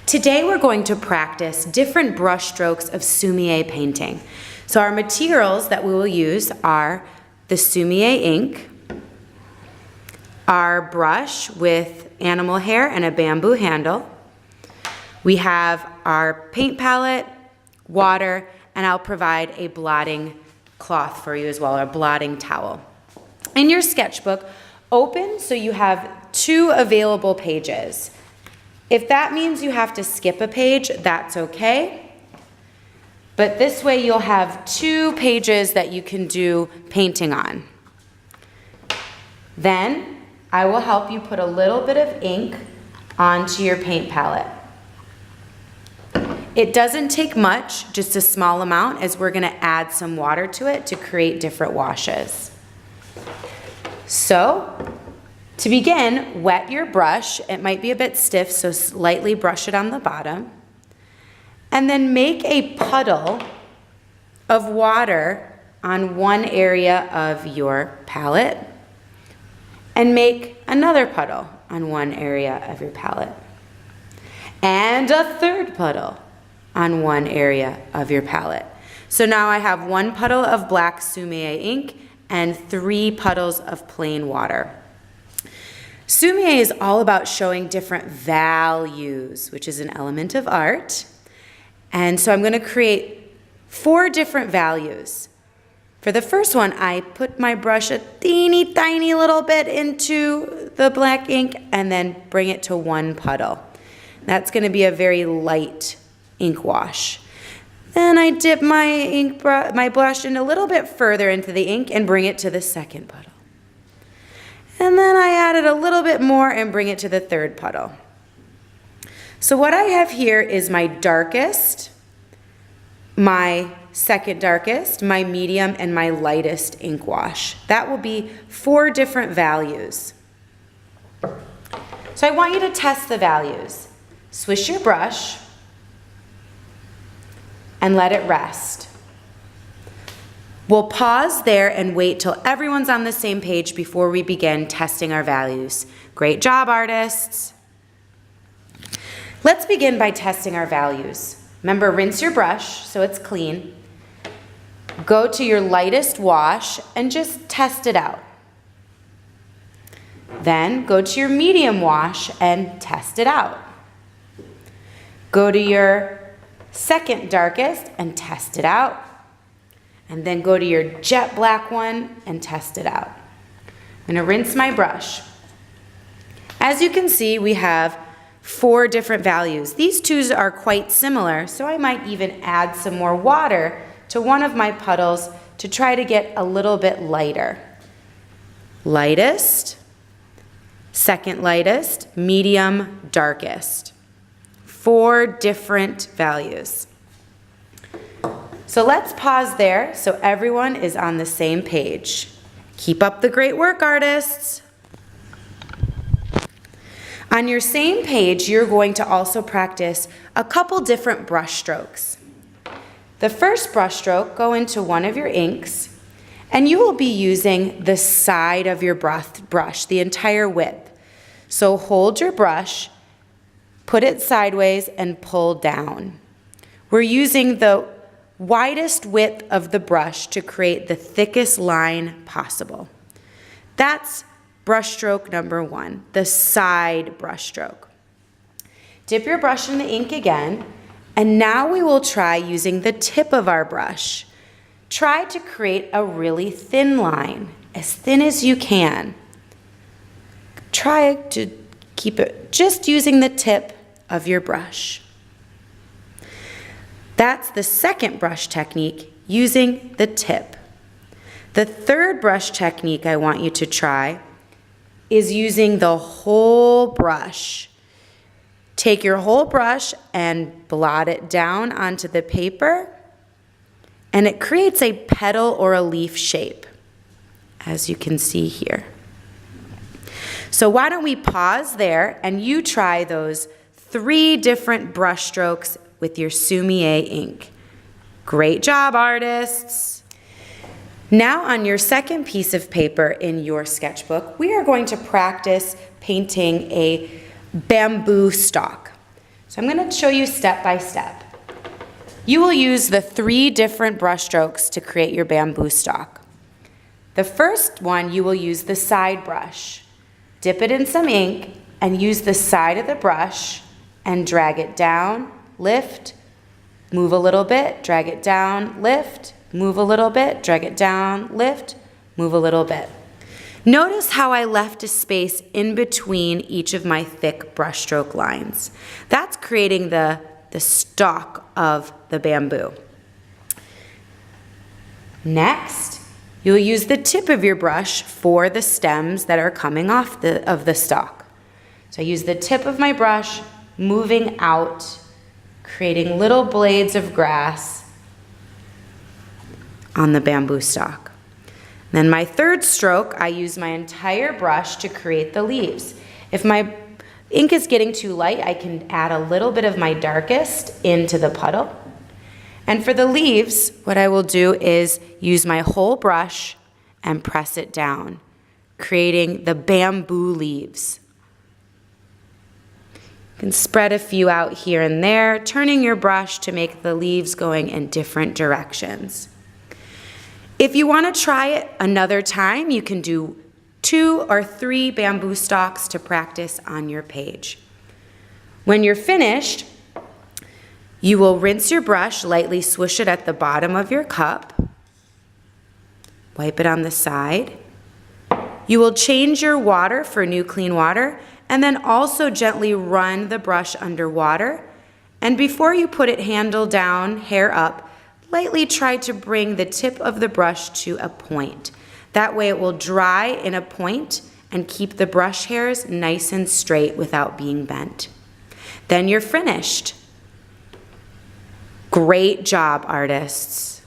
Today we're going to practice different brush strokes of Sumi painting. So our materials that we will use are the Sumi ink, our brush with animal hair and a bamboo handle. We have our paint palette, water, and I'll provide a blotting cloth for you as well, or a blotting towel. In your sketchbook, open so you have 2 available pages. If that means you have to skip a page, that's okay. But this way you'll have 2 pages that you can do painting on. Then I will help you put a little bit of ink onto your paint palette. It doesn't take much, just a small amount, as we're gonna add some water to it to create different washes. So, to begin, wet your brush. It might be a bit stiff, so lightly brush it on the bottom. And then make a puddle of water on one area of your palette. And make another puddle on one area of your palette. And a third puddle on one area of your palette. So now I have 1 puddle of black Sumi ink and 3 puddles of plain water. Sumi is all about showing different values, which is an element of art. And so I'm going to create 4 different values. For the first one, I put my brush a teeny tiny little bit into the black ink and then bring it to 1 puddle. That's going to be a very light ink wash. Then I dip my brush in a little bit further into the ink and bring it to the 2nd puddle. And then I added a little bit more and bring it to the 3rd puddle. So what I have here is my darkest, my 2nd darkest, my medium, and my lightest ink wash. That will be 4 different values. So I want you to test the values. Swish your brush and let it rest. We'll pause there and wait till everyone's on the same page before we begin testing our values. Great job, artists. Let's begin by testing our values. Remember, rinse your brush so it's clean. Go to your lightest wash and just test it out. Then go to your medium wash and test it out. Go to your 2nd darkest and test it out. And then go to your jet black one and test it out. I'm gonna rinse my brush. As you can see, we have 4 different values. These 2 are quite similar, so I might even add some more water to one of my puddles to try to get a little bit lighter. Lightest, 2nd lightest, medium, darkest. 4 different values. So let's pause there so everyone is on the same page. Keep up the great work, artists. On your same page, you're going to also practice a couple different brush strokes. The first brush stroke, go into one of your inks, and you will be using the side of your brush, the entire width. So hold your brush, put it sideways, and pull down. We're using the widest width of the brush to create the thickest line possible. That's brush stroke number 1, the side brush stroke. Dip your brush in the ink again, and now we will try using the tip of our brush. Try to create a really thin line, as thin as you can. Try to keep it just using the tip of your brush. That's the 2nd brush technique, using the tip. The 3rd brush technique I want you to try is using the whole brush. Take your whole brush and blot it down onto the paper, and it creates a petal or a leaf shape, as you can see here. So why don't we pause there and you try those 3 different brush strokes with your Sumi ink. Great job, artists. Now on your 2nd piece of paper in your sketchbook, we are going to practice painting a bamboo stalk. So I'm going to show you step by step. You will use the 3 different brush strokes to create your bamboo stalk. The first one, you will use the side brush. Dip it in some ink and use the side of the brush and drag it down, lift, move a little bit, drag it down, lift, move a little bit, drag it down, lift, move a little bit. Notice how I left a space in between each of my thick brush stroke lines. That's creating the stalk of the bamboo. Next, you'll use the tip of your brush for the stems that are coming off of the stalk. So I use the tip of my brush, moving out, creating little blades of grass on the bamboo stalk. Then my third stroke, I use my entire brush to create the leaves. If my ink is getting too light, I can add a little bit of my darkest into the puddle. And for the leaves, what I will do is use my whole brush and press it down, creating the bamboo leaves. You can spread a few out here and there, turning your brush to make the leaves going in different directions. If you want to try it another time, you can do 2 or 3 bamboo stalks to practice on your page. When you're finished, you will rinse your brush, lightly swish it at the bottom of your cup, wipe it on the side. You will change your water for new clean water, and then also gently run the brush under water. And before you put it handle down, hair up, lightly try to bring the tip of the brush to a point. That way it will dry in a point and keep the brush hairs nice and straight without being bent. Then you're finished. Great job, artists.